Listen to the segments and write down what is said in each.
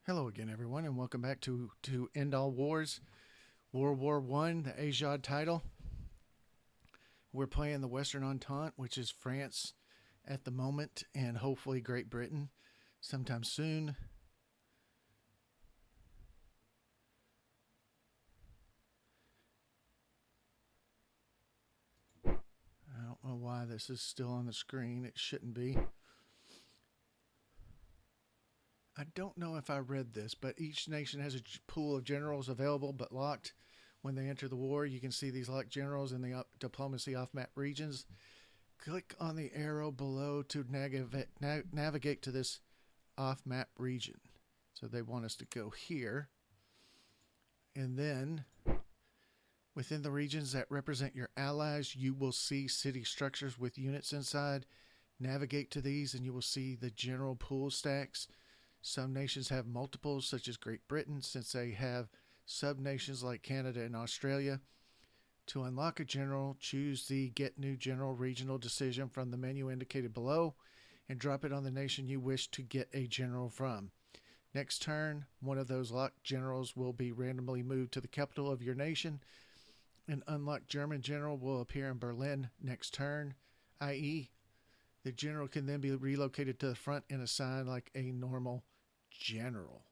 Hello again, everyone, and welcome back to End All Wars, World War One, the Ageod title. We're playing the Western Entente, which is France at the moment, and hopefully Great Britain sometime soon. I don't know why this is still on the screen. It shouldn't be. I don't know if I read this, but each nation has a pool of generals available but locked when they enter the war. You can see these locked generals in the diplomacy off-map regions. Click on the arrow below to navigate to this off-map region. So they want us to go here. And then within the regions that represent your allies, you will see city structures with units inside. Navigate to these and you will see the general pool stacks. Some nations have multiples, such as Great Britain, since they have sub-nations like Canada and Australia. To unlock a general, choose the Get New General regional decision from the menu indicated below and drop it on the nation you wish to get a general from. Next turn, one of those locked generals will be randomly moved to the capital of your nation. An unlocked German general will appear in Berlin next turn, i.e., the general can then be relocated to the front and assigned like a normal general.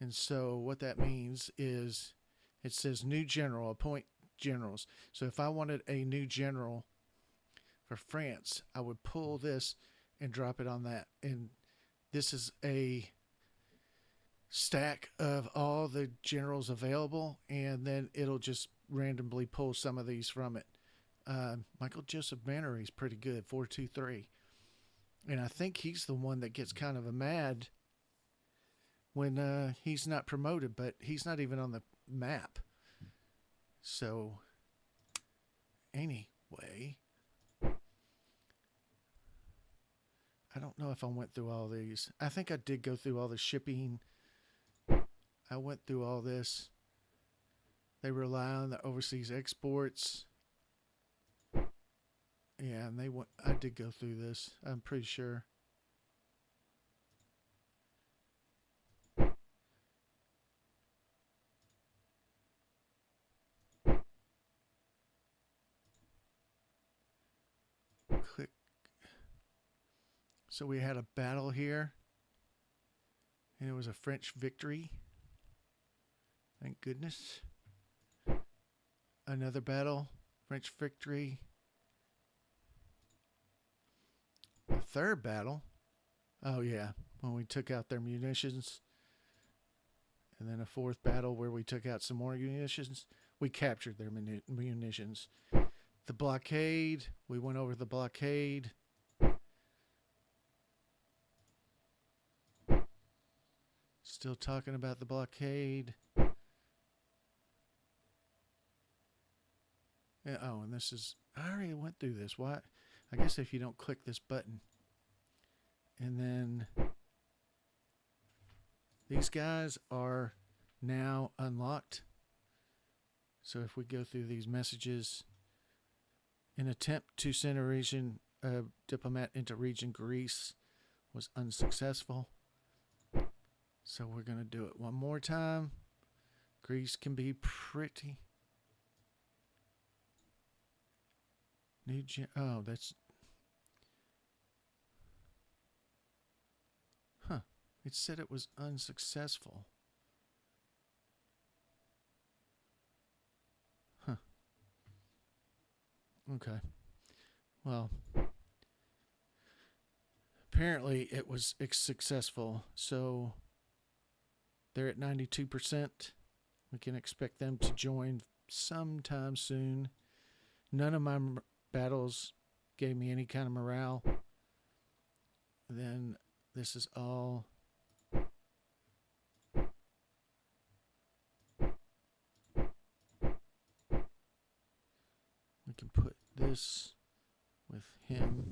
And so what that means is it says new general, appoint generals. So if I wanted a new general for France, I would pull this and drop it on that. And this is a stack of all the generals available, and then it'll just randomly pull some of these from it. Michael Joseph Bannery is pretty good, 423. And I think he's the one that gets kind of a mad when he's not promoted, but he's not even on the map. So, anyway, I don't know if I went through all these. I think I did go through all the shipping. I went through all this. They rely on the overseas exports. Yeah, and I did go through this. I'm pretty sure. Click. So we had a battle here, and it was a French victory. Thank goodness. Another battle, French victory. A third battle. Oh yeah, when we took out their munitions. And then a fourth battle where we took out some more munitions. We captured their munitions. The blockade. We went over the blockade. Still talking about the blockade. Yeah, oh, and this is... I already went through this. Why? I guess if you don't click this button. And then... These guys are now unlocked. So if we go through these messages, an attempt to send a diplomat into region Greece was unsuccessful. So we're going to do it one more time. Greece can be pretty... Oh, that's... Huh. It said it was unsuccessful. Huh. Okay. Well, apparently it was successful. So they're at 92%. We can expect them to join sometime soon. None of my battles gave me any kind of morale. Then this is all... We can put this with him.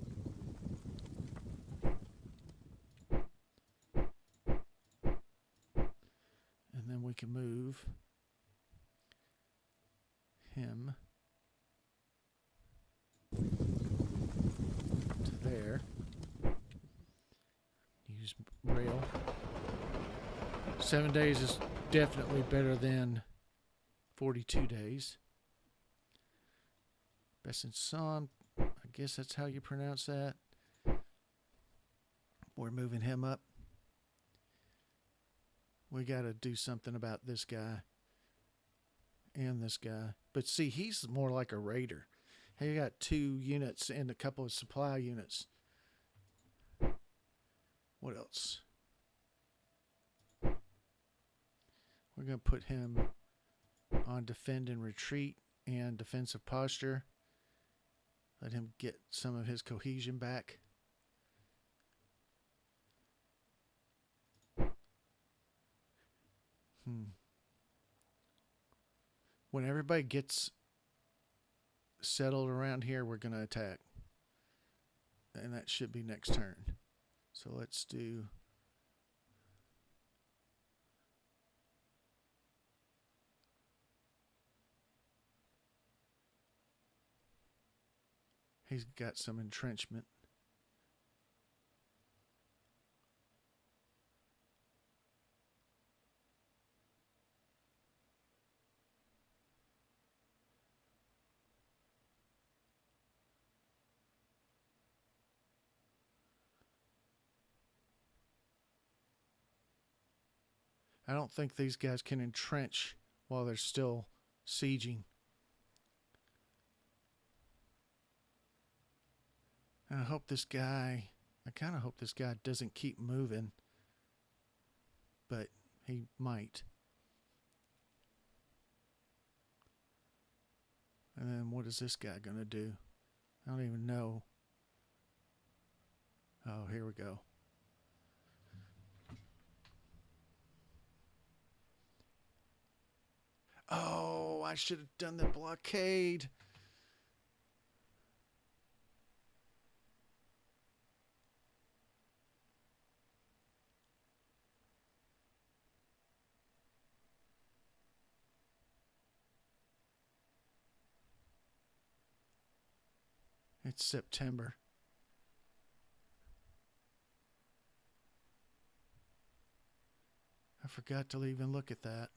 And then we can move him to there. Use rail. 7 days is definitely better than 42 days. Besançon, I guess that's how you pronounce that. We're moving him up. We got to do something about this guy and this guy. But see, he's more like a raider. He got 2 units and a couple of supply units. What else? We're going to put him on defend and retreat and defensive posture. Let him get some of his cohesion back. When everybody gets settled around here, we're going to attack. And that should be next turn. So let's do... He's got some entrenchment. I don't think these guys can entrench while they're still sieging. And I hope this guy, I kind of hope this guy doesn't keep moving, but he might. And then what is this guy going to do? I don't even know. Oh, here we go. Oh, I should have done the blockade. It's September. I forgot to even look at that.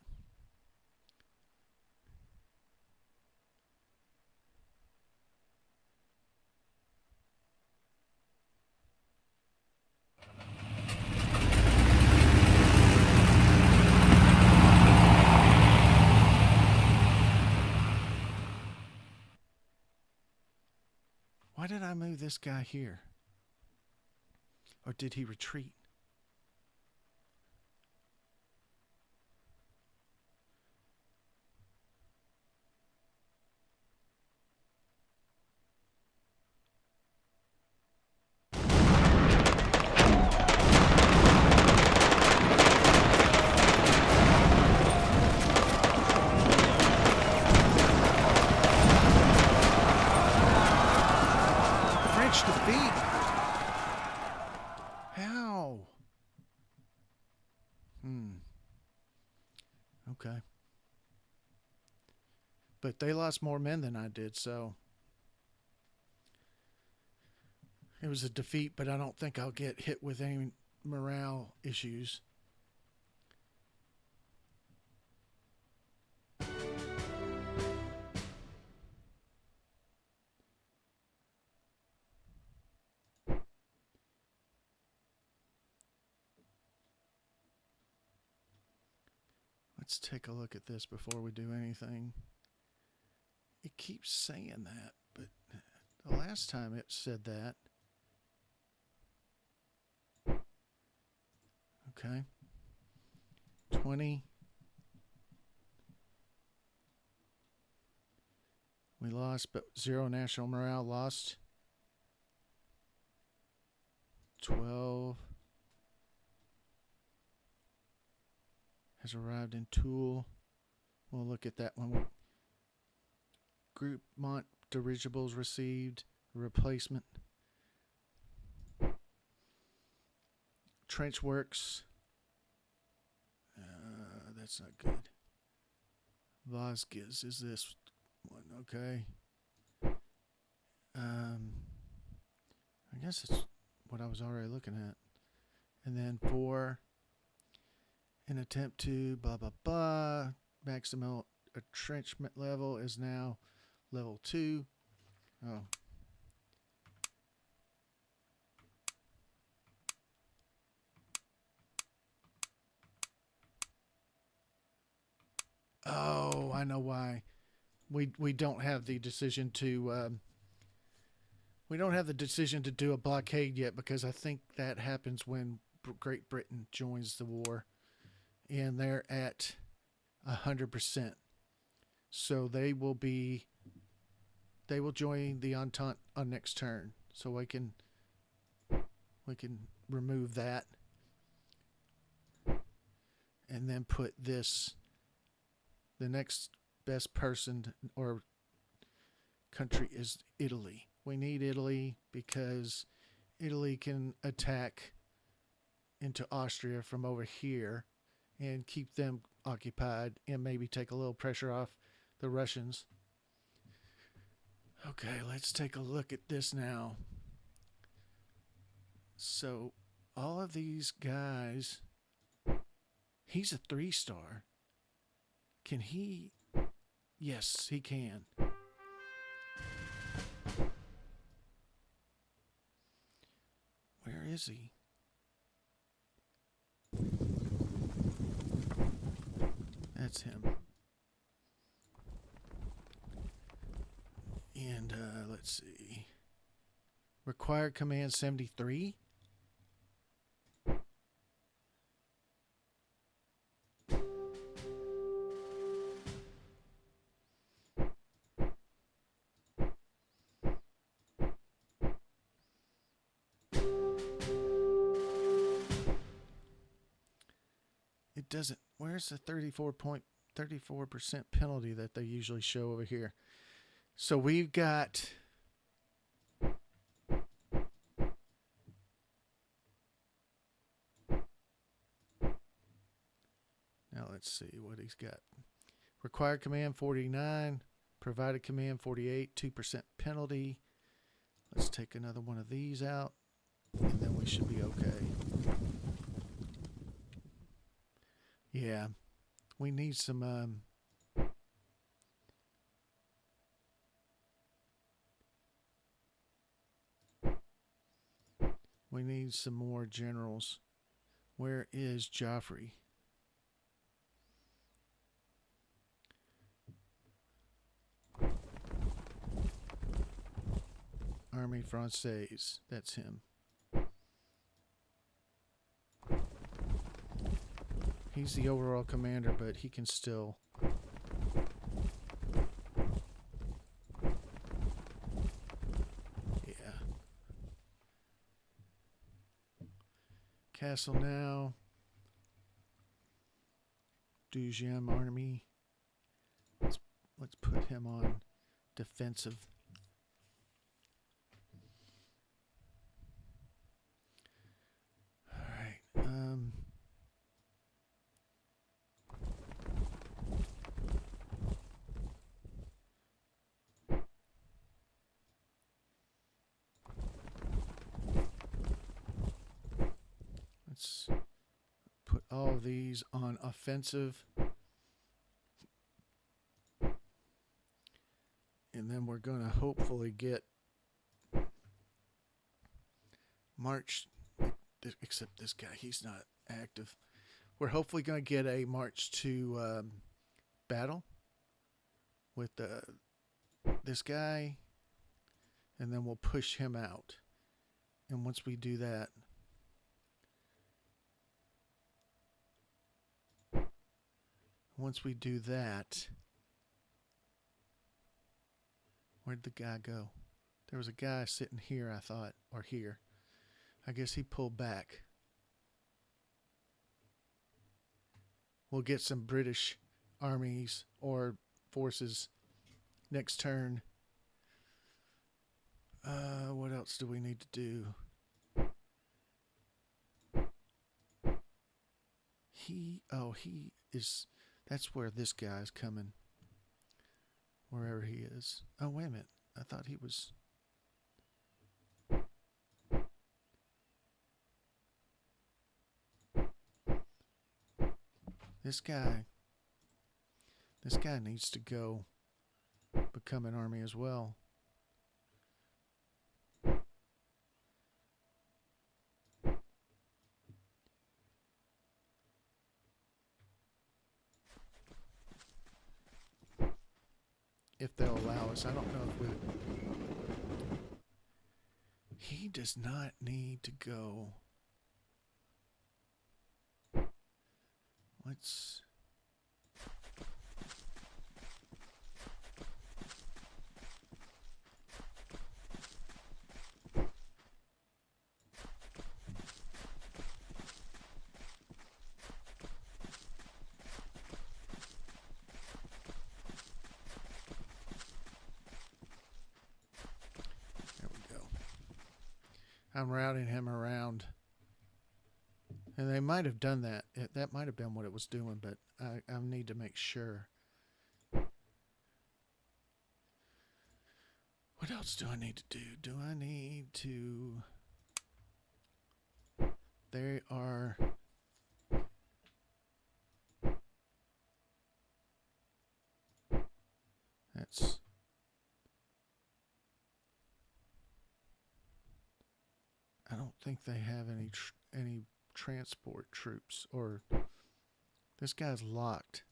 Why did I move this guy here? Or did he retreat? French defeat. How? Okay. But they lost more men than I did, so it was a defeat, but I don't think I'll get hit with any morale issues. Let's take a look at this before we do anything. It keeps saying that, but the last time it said that. Okay. 20. We lost, but 0 national morale lost. 12 has arrived in Toul. We'll look at that one. Groupement dirigibles received replacement. Trench works. That's not good. Vosges is this one, okay. I guess it's what I was already looking at. And then 4 An attempt to blah blah blah. Maximum entrenchment level is now level 2. Oh. Oh, I know why. We don't have the decision to we don't have the decision to do a blockade yet, because I think that happens when Great Britain joins the war, and they're at 100%. So they will join the Entente on next turn. So we can remove that, and then put this. The next best person or country is Italy. We need Italy because Italy can attack into Austria from over here and keep them occupied and maybe take a little pressure off the Russians. Okay, let's take a look at this now. So, all of these guys, he's a 3-star. Can he? Yes, he can. Where is he? That's him. And let's see. Required command 73. It doesn't. Where's the 34% penalty that they usually show over here? So we've got. Now let's see what he's got. Required command 49. Provided command 48. 2% penalty. Let's take another one of these out, and then we should be okay. Yeah, we need some. We need some more generals. Where is Joffrey? Army Française. That's him. He's the overall commander, but he can still. Yeah. Castle now. Deuxième Army. Let's put him on defensive. All right. Let's put all of these on offensive. And then we're going to hopefully get march, except this guy, he's not active. We're hopefully going to get a march to battle with this guy, and then we'll push him out. And once we do that, where'd the guy go? There was a guy sitting here, I thought, or here. I guess he pulled back. We'll get some British armies or forces next turn. What else do we need to do? He is, that's where this guy's coming. Wherever he is. Oh, wait a minute. I thought he was. This guy needs to go become an army as well. If they'll allow us. I don't know if we... He does not need to go. Let's... I'm routing him around. And they might have done that. That might have been what it was doing, but I need to make sure. What else do I need to do? Do I need to... They are... That's... I don't think they have any transport troops, or this guy's locked.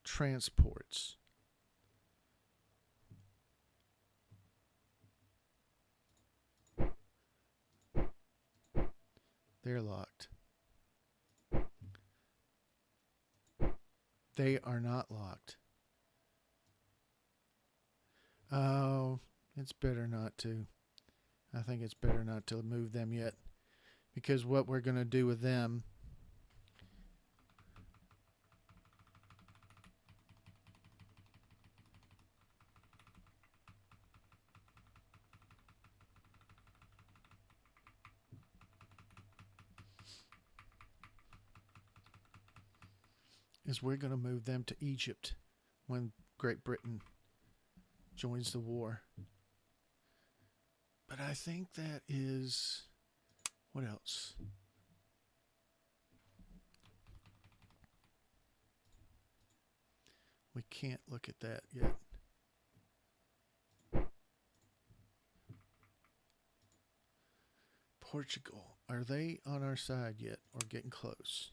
Transports. They're locked. They are not locked. Oh, it's better not to. I think it's better not to move them yet, because what we're going to do with them is we're going to move them to Egypt when Great Britain joins the war. But I think that is... What else? We can't look at that yet. Portugal. Are they on our side yet or getting close?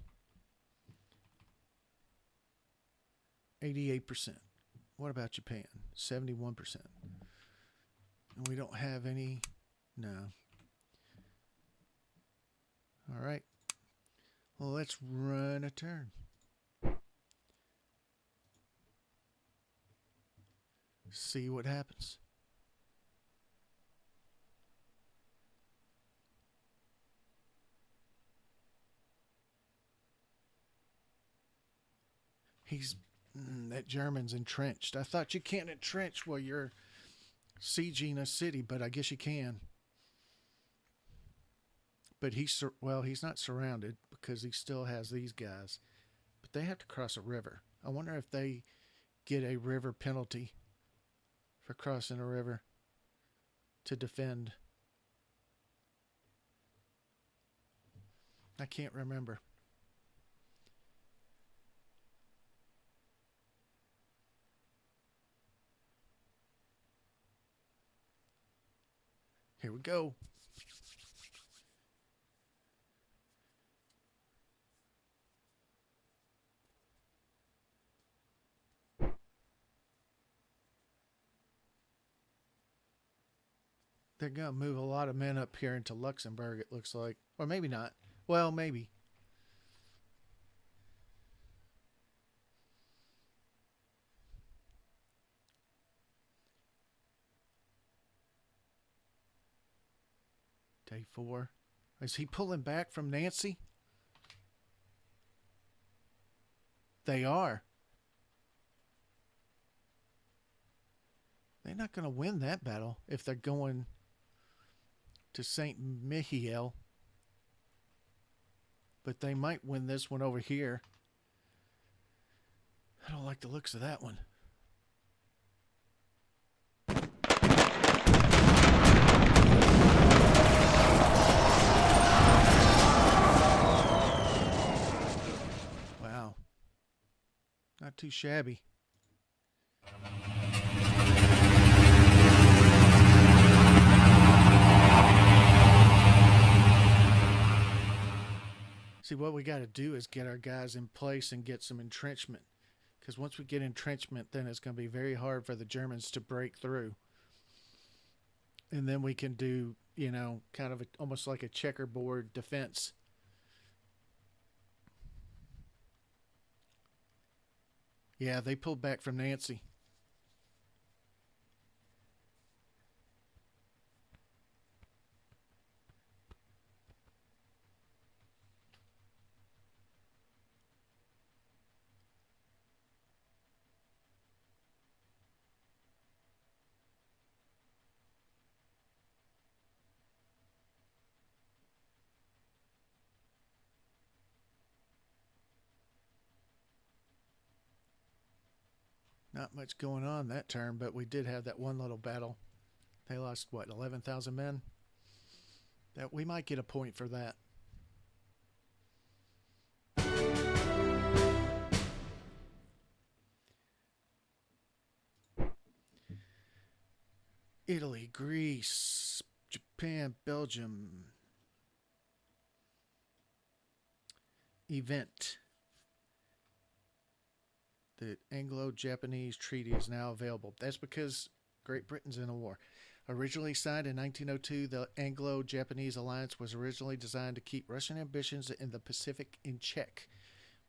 88%. What about Japan? 71%. And we don't have any... No. All right. Well, let's run a turn. See what happens. That German's entrenched. I thought you can't entrench while you're sieging a city, but I guess you can. But he's not surrounded because he still has these guys. But they have to cross a river. I wonder if they get a river penalty for crossing a river to defend. I can't remember. Here we go. They're going to move a lot of men up here into Luxembourg, it looks like. Or maybe not. Well, maybe. Day 4. Is he pulling back from Nancy? They are. They're not going to win that battle if they're going to St. Mihiel. But they might win this one over here. I don't like the looks of that one. Wow. Not too shabby. See, what we got to do is get our guys in place and get some entrenchment. Because once we get entrenchment, then it's going to be very hard for the Germans to break through. And then we can do, kind of almost like a checkerboard defense. Yeah, they pulled back from Nancy. Not much going on that turn, but we did have that one little battle. They lost, 11,000 men? That we might get a point for that. Italy, Greece, Japan, Belgium. Event. The Anglo-Japanese Treaty is now available. That's because Great Britain's in a war. Originally signed in 1902, the Anglo-Japanese alliance was originally designed to keep Russian ambitions in the Pacific in check.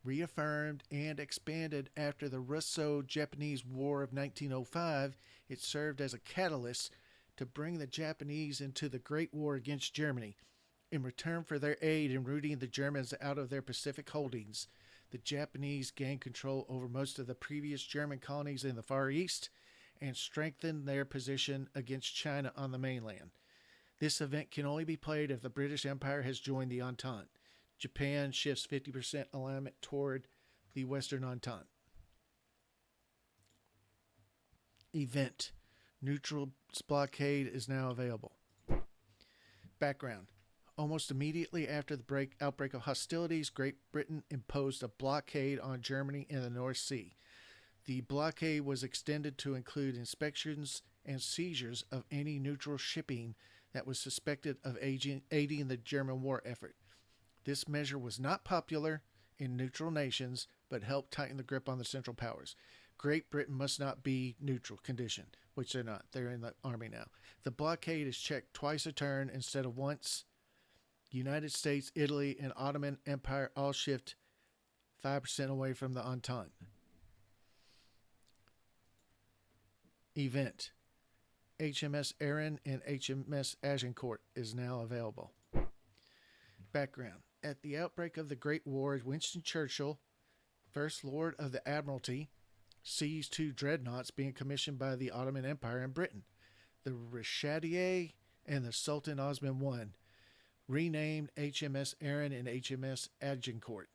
Reaffirmed and expanded after the Russo-Japanese War of 1905, it served as a catalyst to bring the Japanese into the Great War against Germany. In return for their aid in rooting the Germans out of their Pacific holdings, the Japanese gained control over most of the previous German colonies in the Far East and strengthened their position against China on the mainland. This event can only be played if the British Empire has joined the Entente. Japan shifts 50% alignment toward the Western Entente. Event. Neutral blockade is now available. Background. Almost immediately after the outbreak of hostilities, Great Britain imposed a blockade on Germany in the North Sea. The blockade was extended to include inspections and seizures of any neutral shipping that was suspected of aiding the German war effort. This measure was not popular in neutral nations, but helped tighten the grip on the Central Powers. Great Britain must not be neutral condition, which they're not. They're in the army now. The blockade is checked twice a turn instead of once. United States, Italy, and Ottoman Empire all shift 5% away from the Entente. Event. HMS Erin and HMS Agincourt is now available. Background. At the outbreak of the Great War, Winston Churchill, First Lord of the Admiralty, seized two dreadnoughts being commissioned by the Ottoman Empire in Britain, the Rashadieh and the Sultan Osman I, renamed HMS Erin and HMS Agincourt.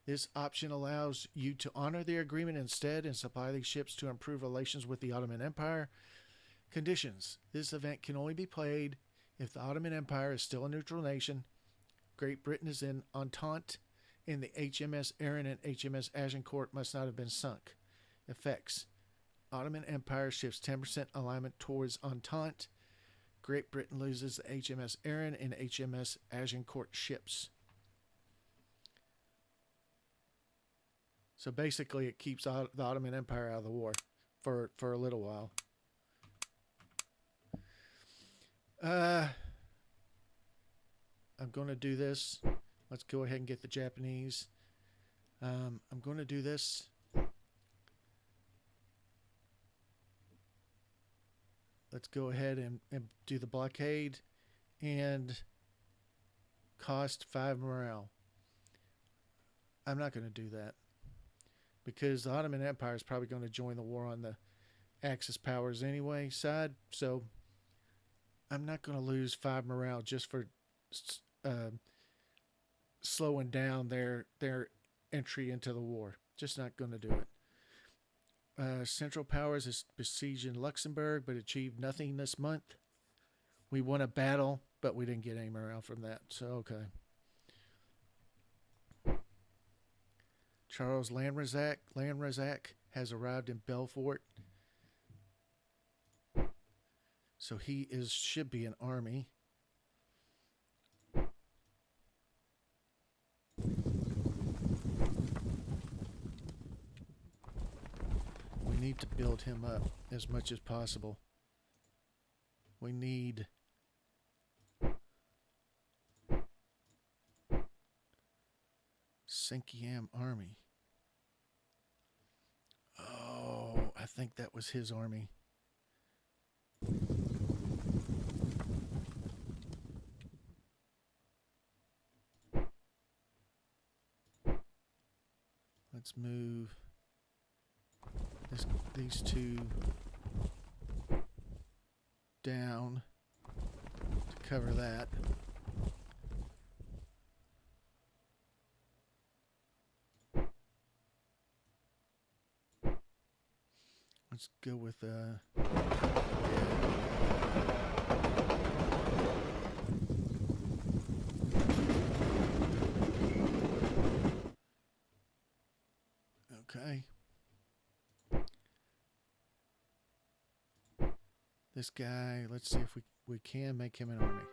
This option allows you to honor the agreement instead and supply these ships to improve relations with the Ottoman Empire. Conditions. This event can only be played if the Ottoman Empire is still a neutral nation, Great Britain is in Entente, and the HMS Erin and HMS Agincourt must not have been sunk. Effects. Ottoman Empire shifts 10% alignment towards Entente. Great Britain loses the HMS Erin and HMS Agincourt ships. So basically it keeps the Ottoman Empire out of the war for a little while. I'm going to do this. Let's go ahead and get the Japanese. I'm going to do this. Let's go ahead and do the blockade and cost 5 morale. I'm not going to do that because the Ottoman Empire is probably going to join the war on the Axis powers anyway side. So I'm not going to lose 5 morale just for slowing down their entry into the war. Just not going to do it. Central Powers is besieging Luxembourg, but achieved nothing this month. We won a battle, but we didn't get any morale from that. So, okay. Charles Landrazak has arrived in Belfort. So he should be an army. We need to build him up as much as possible. We need Sinkiam army. Oh, I think that was his army. Let's move these two down to cover that. Let's go with okay. This guy, let's see if we can make him an army.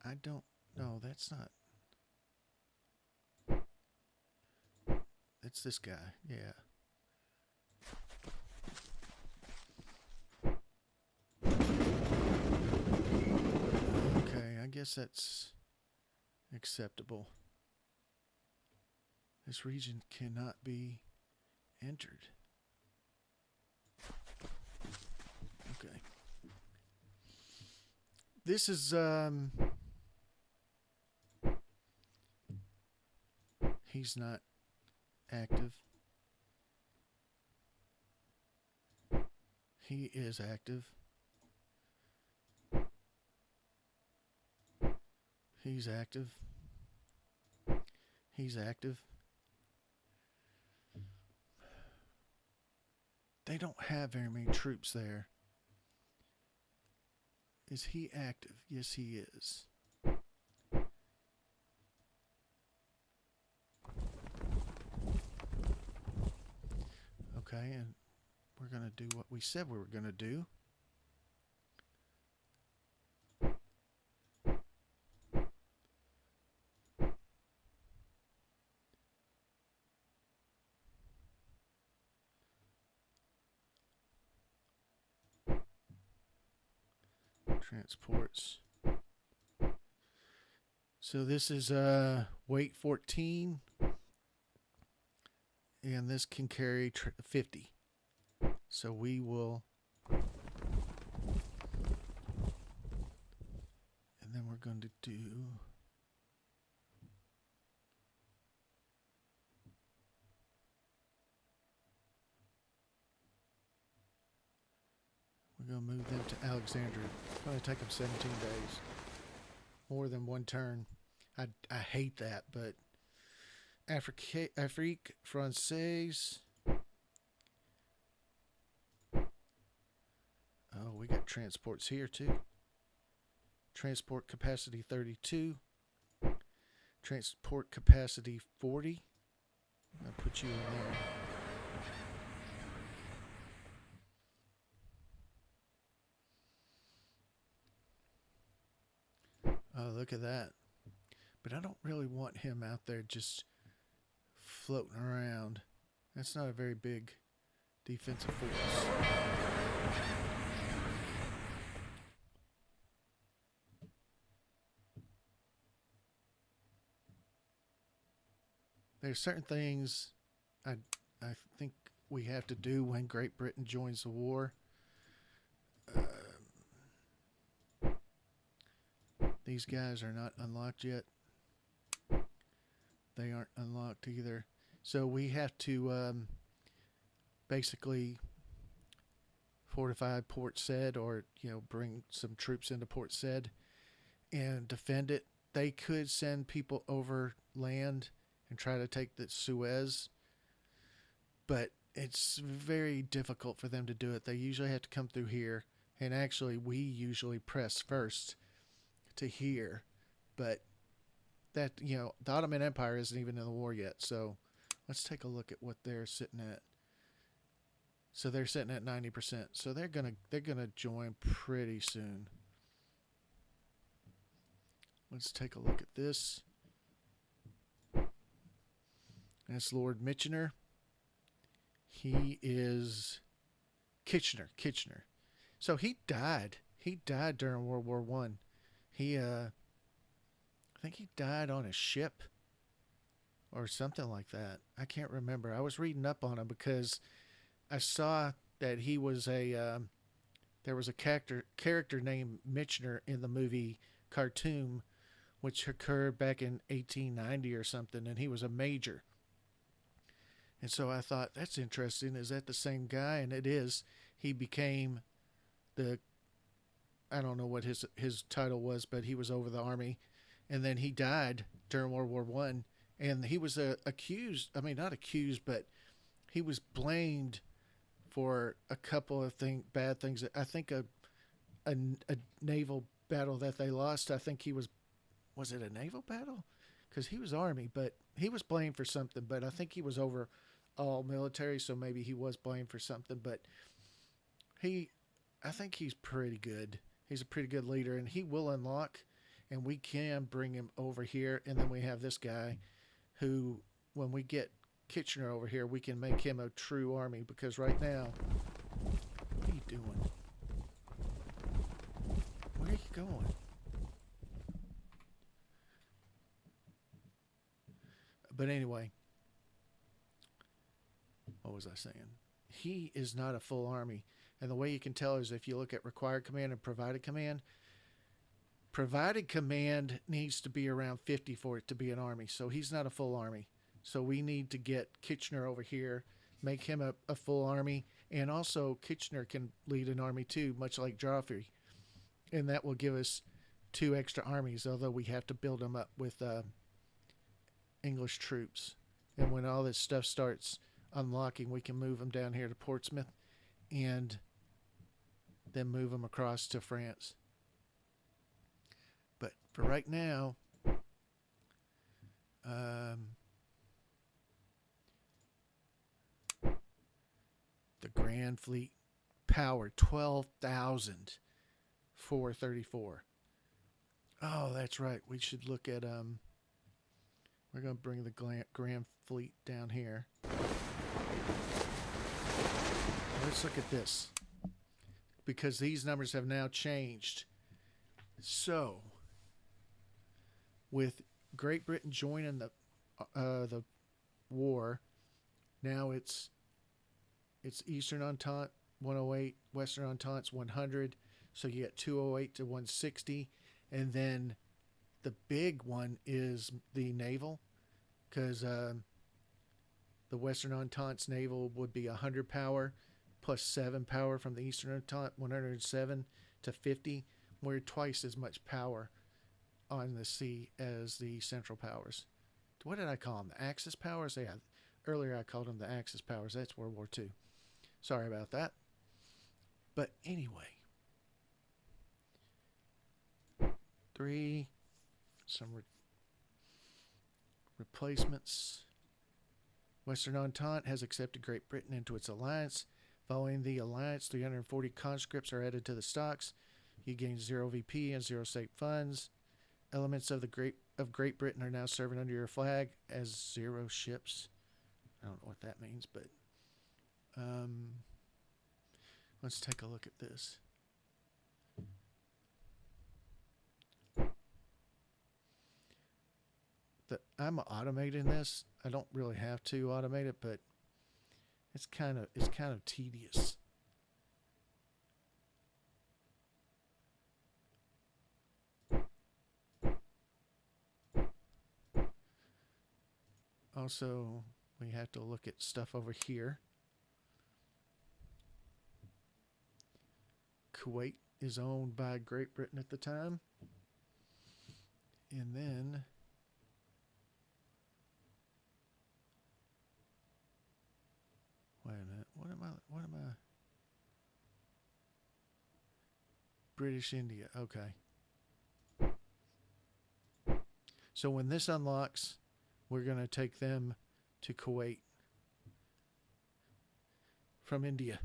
I don't know, that's not. It's this guy, yeah. Okay, I guess that's acceptable. This region cannot be entered. Okay. This is he's not active. He is active. He's active. He's active. They don't have very many troops there. Is he active? Yes, he is. Okay, and we're going to do what we said we were going to do. Transports. So this is weight 14, and this can carry 50. So we will, and then we're going to do we're going to move them to Alexandria. It's going to take them 17 days. More than one turn. I hate that, but Afrique Française. Oh, we got transports here too. Transport capacity 32. Transport capacity 40. I'll put you in there. Oh, look at that. But I don't really want him out there just floating around. That's not a very big defensive force. There's certain things I think we have to do when Great Britain joins the war. These guys are not unlocked yet. They aren't unlocked either. So we have to basically fortify Port Said, or bring some troops into Port Said and defend it. They could send people over land and try to take the Suez, but it's very difficult for them to do it. They usually have to come through here, and actually we usually press first to here, but that, the Ottoman Empire isn't even in the war yet. So let's take a look at what they're sitting at. So they're sitting at 90%. So they're gonna join pretty soon. Let's take a look at this. That's Lord Mitchener. He is Kitchener. So he died. He died during World War One. He I think he died on a ship or something like that. I can't remember. I was reading up on him because I saw that he was there was a character named Mitchener in the movie Khartoum, which occurred back in 1890 or something, and he was a major. And so I thought, that's interesting. Is that the same guy? And it is. He became the, I don't know what his title was, but he was over the army, and then he died during World War One, and he was accused. I mean, not accused, but he was blamed for a couple of bad things. I think a naval battle that they lost. I think he was it a naval battle? Because he was army, but he was blamed for something. But I think he was over all military, so maybe he was blamed for something. But I think he's pretty good. He's a pretty good leader, and he will unlock, and we can bring him over here. And then we have this guy who, when we get Kitchener over here, we can make him a true army, because right now, what are you doing? Where are you going? But anyway, what was I saying? He is not a full army. And the way you can tell is if you look at required command and provided command. Provided command needs to be around 50 for it to be an army. So he's not a full army. So we need to get Kitchener over here, make him a full army. And also Kitchener can lead an army too, much like Joffrey. And that will give us 2 extra armies, although we have to build them up with English troops. And when all this stuff starts unlocking, we can move them down here to Portsmouth and then move them across to France. But for right now, the Grand Fleet power 12,434. Oh, that's right. We should look at we're going to bring the Grand Fleet down here. Let's look at this, because these numbers have now changed. So, with Great Britain joining the war, now it's Eastern Entente 108, Western Entente's 100. So you get 208 to 160, and then the big one is the naval, because the Western Entente's naval would be 100 power plus 7 power from the Eastern Entente, 107 to 50. We're twice as much power on the sea as the Central Powers. What did I call them? The Axis powers? Yeah, earlier I called them the Axis powers. That's World War II. Sorry about that. But anyway, 3, some replacements. Western Entente has accepted Great Britain into its alliance. Following the alliance, 340 conscripts are added to the stocks. You gain 0 VP and 0 state funds. Elements of Great Britain are now serving under your flag as 0 ships. I don't know what that means, but let's take a look at this. I'm automating this. I don't really have to automate it, but it's kind of tedious. Also, we have to look at stuff over here. Kuwait is owned by Great Britain at the time. And then wait a minute. What am I? British India. Okay. So when this unlocks, we're going to take them to Kuwait from India.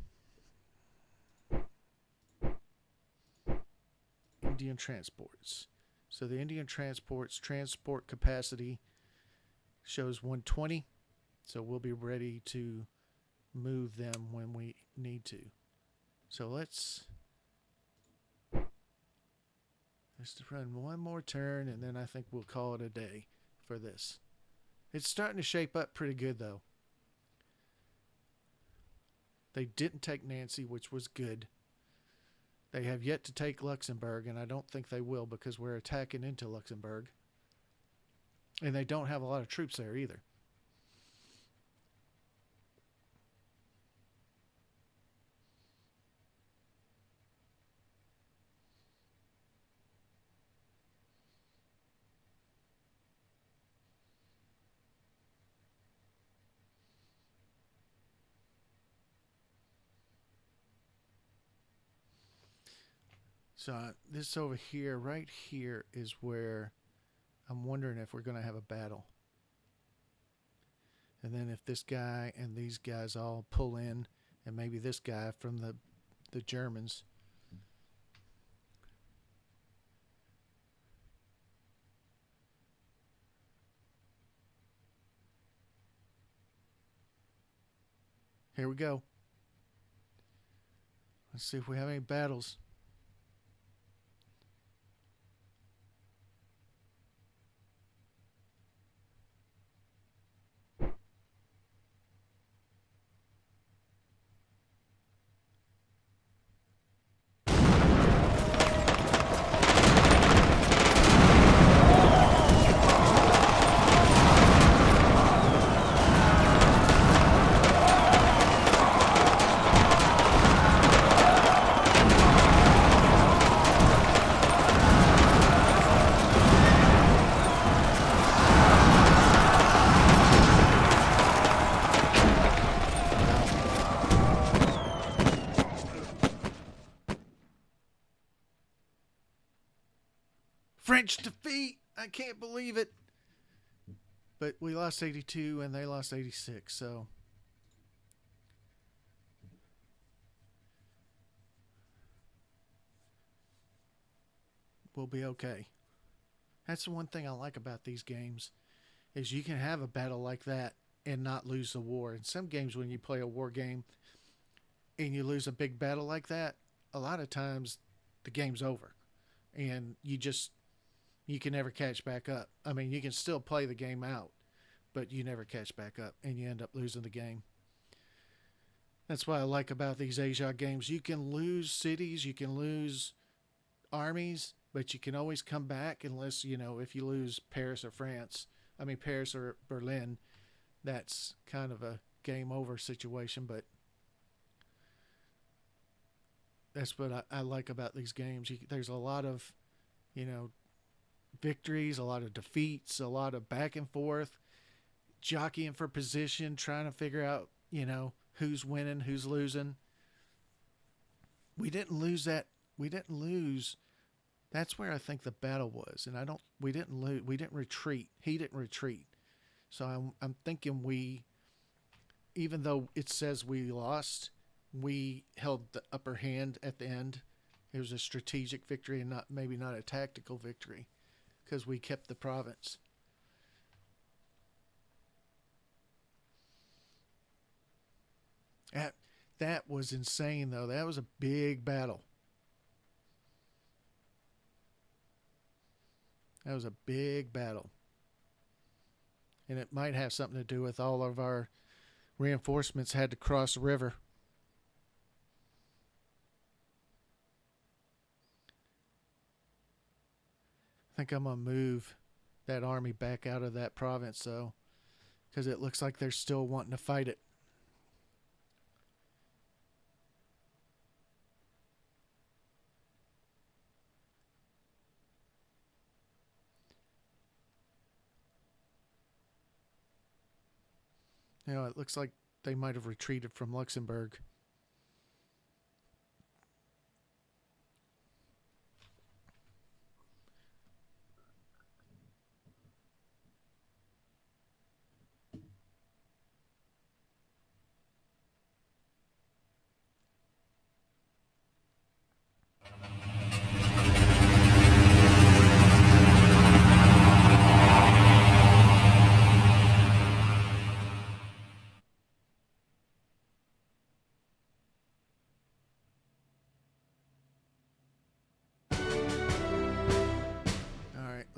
Indian transports. So the Indian transports transport capacity shows 120. So we'll be ready to move them when we need to. So let's just run one more turn, and then I think we'll call it a day for this. It's starting to shape up pretty good, though. They didn't take Nancy, which was good. They have yet to take Luxembourg, and I don't think they will because we're attacking into Luxembourg. And they don't have a lot of troops there either. So this over here, right here, is where I'm wondering if we're going to have a battle. And then if this guy and these guys all pull in, and maybe this guy from the Germans. Here we go. Let's see if we have any battles. French defeat! I can't believe it. But we lost 82 and they lost 86, so we'll be okay. That's the one thing I like about these games is you can have a battle like that and not lose the war. In some games when you play a war game and you lose a big battle like that, a lot of times the game's over and you can never catch back up. I mean, you can still play the game out, but you never catch back up and you end up losing the game. That's what I like about these Ageod games. You can lose cities, you can lose armies, but you can always come back unless, if you lose Paris or Paris or Berlin, that's kind of a game over situation, but that's what I like about these games. There's a lot of, victories, a lot of defeats, a lot of back and forth, jockeying for position, trying to figure out, who's winning, who's losing. We didn't lose that. We didn't lose. That's where I think the battle was, and we didn't lose. We didn't retreat. He didn't retreat. So I'm thinking even though it says we lost, we held the upper hand at the end. It was a strategic victory and maybe not a tactical victory because we kept the province. That was insane, though. That was a big battle. That was a big battle. And it might have something to do with all of our reinforcements had to cross the river. I think I'm going to move that army back out of that province, though, because it looks like they're still wanting to fight it. It looks like they might have retreated from Luxembourg.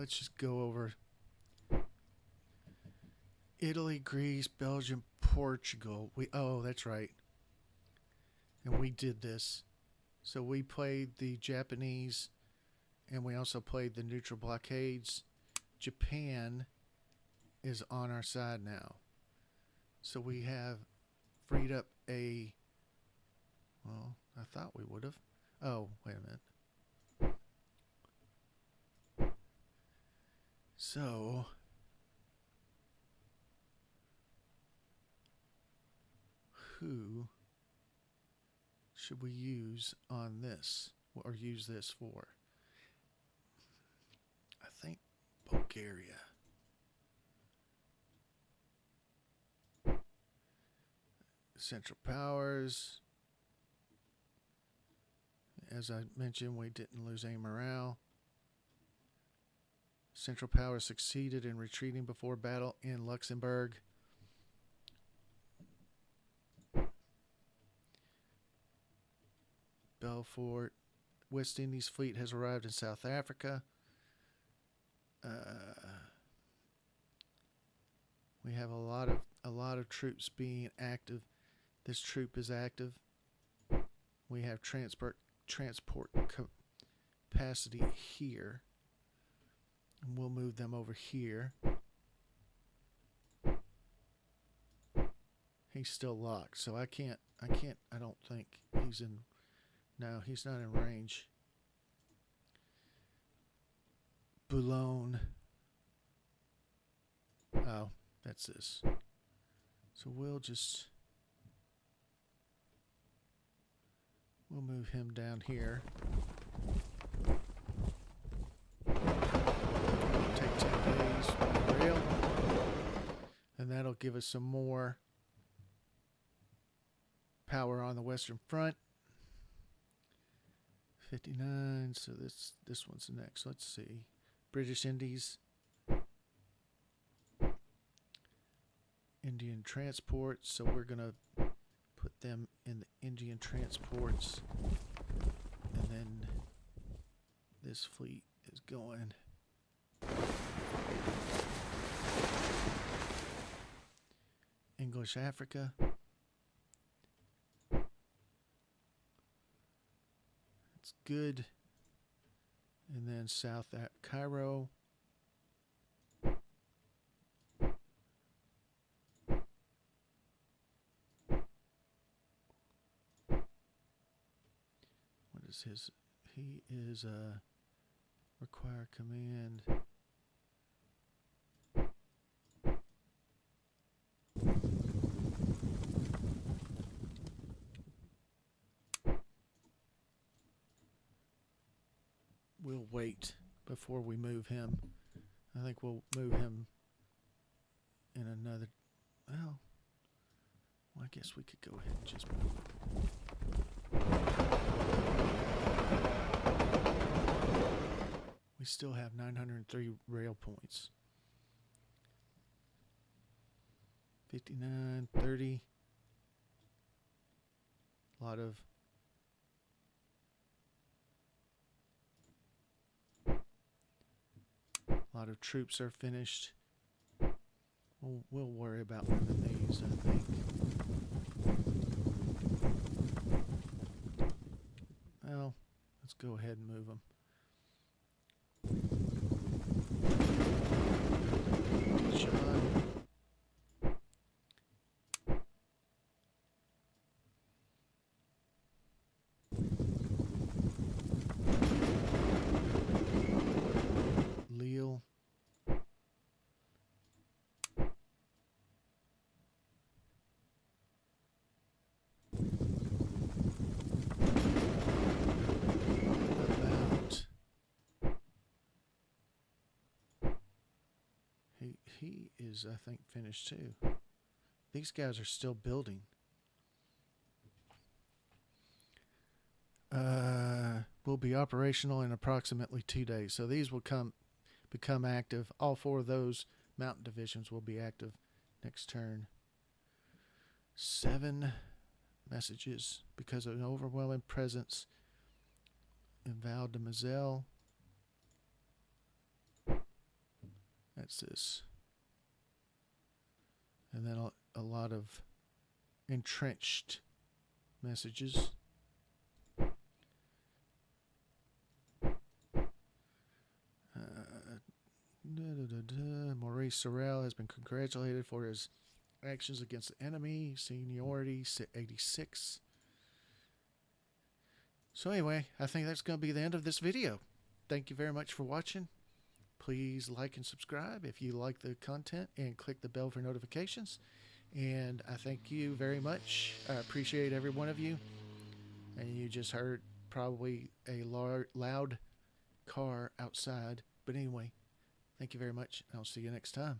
let's just go over Italy, Greece, Belgium, Portugal. Oh, that's right. And we did this. So we played the Japanese, and we also played the neutral blockades. Japan is on our side now. So we have freed up a... Well, I thought we would have. Oh, wait a minute. So... who should we use on this? Or use this for? I think Bulgaria. Central Powers. As I mentioned, we didn't lose any morale. Central Powers succeeded in retreating before battle in Luxembourg. Belfort. West Indies fleet has arrived in South Africa. We have a lot of troops being active. This troop is active. We have transport capacity here, and we'll move them over here. He's still locked, so I don't think he's in. No, he's not in range. Boulogne. Oh, that's this. So we'll move him down here. Take 10 days by rail. And that'll give us some more power on the Western Front. 59, so this one's next. Let's see. British Indies. Indian transports, so we're going to put them in the Indian transports. And then this fleet is going. English Africa. It's good. And then South at Cairo. What is his? He is require command. We'll wait before we move him. I think we'll move him in another. Well, I guess we could go ahead and just move him. We still have 903 rail points. 59, 30. A lot of troops are finished. We'll worry about moving these, I think. Well, let's go ahead and move them. John. Lille. He is, I think, finished too. These guys are still building. Will be operational in approximately 2 days. So these will become active. All 4 of those mountain divisions will be active next turn. 7 messages because of an overwhelming presence in Val De Moselle. finances. And then a lot of entrenched messages. Maurice Sorel has been congratulated for his actions against the enemy. Seniority 86. So anyway, I think that's going to be the end of this video. Thank you very much for watching. Please like and subscribe if you like the content, and click the bell for notifications. And I thank you very much. I appreciate every one of you. And you just heard probably a loud car outside. But anyway, thank you very much. I'll see you next time.